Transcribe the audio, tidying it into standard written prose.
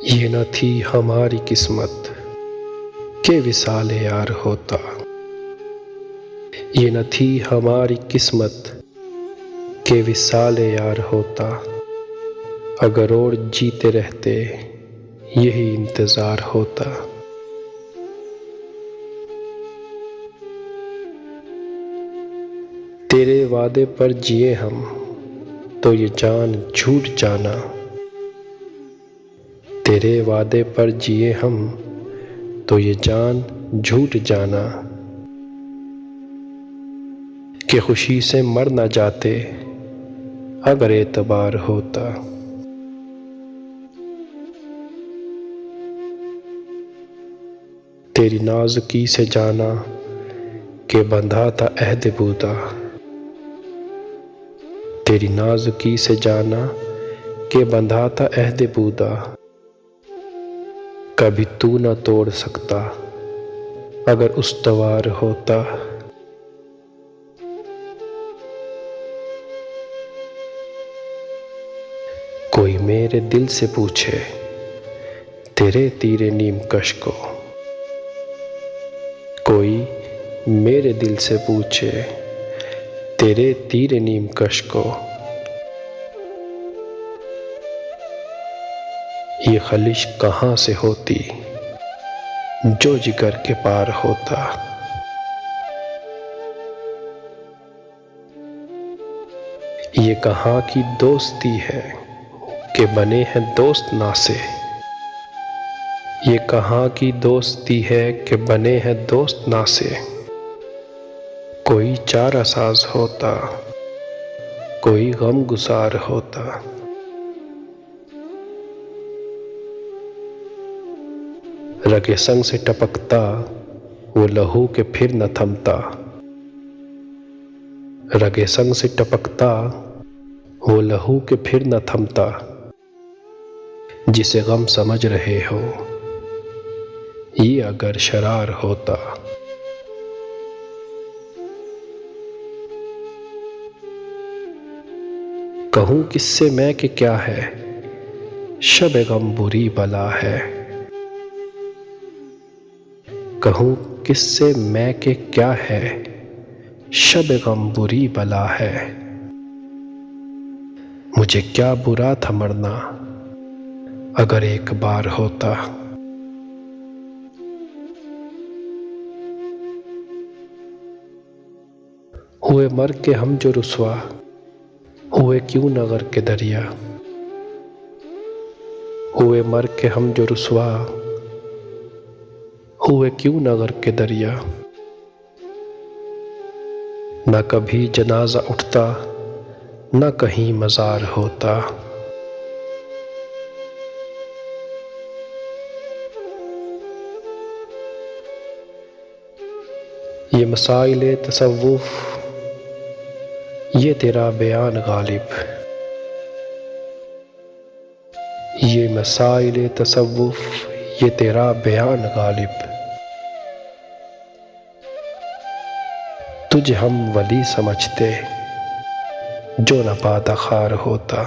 ये न थी हमारी किस्मत के विसाल यार होता। ये न थी हमारी किस्मत के विसाल यार होता। अगर और जीते रहते यही इंतज़ार होता। तेरे वादे पर जिए हम तो ये जान झूठ जाना। तेरे वादे पर जिए हम तो ये जान झूठ जाना कि खुशी से मर न जाते अगर एतबार होता। तेरी नाज़ुकी से जाना कि बंधा था अहद बूदा। तेरी नाज़ुकी से जाना कि बंधा था अहद बूदा। कभी तू न तोड़ सकता अगर उस्तवार होता। कोई मेरे दिल से पूछे तेरे तीरे नीम कश को। कोई मेरे दिल से पूछे तेरे तीरे नीम कश को। ये खलिश कहाँ से होती जो जिगर के पार होता। ये कहाँ की दोस्ती है कि बने हैं दोस्त ना से। ये कहाँ की दोस्ती है कि बने हैं दोस्त ना से। कोई चारा साज होता कोई गम गुसार होता। रगे संग से टपकता वो लहू के फिर न थमता। रगे संग से टपकता वो लहू के फिर न थमता। जिसे गम समझ रहे हो ये अगर शरार होता। कहूँ किससे मैं कि क्या है शब गम बुरी बला है। कहूँ किससे मैं कि क्या है शब गम बुरी बला है। मुझे क्या बुरा था मरना अगर एक बार होता। हुए मर के हम जो रुसवा हुए क्यों नगर के दरिया। हुए मर के हम जो रुसवा हुए क्यों नगर के दरिया। न कभी जनाजा उठता न कहीं मज़ार होता। ये मसाइल तसव्वुफ़ ये तेरा बयान गालिब। ये मसाइल तसव्वुफ़ ये तेरा बयान गालिब। तुझे हम वली समझते जो न पाता खार होता।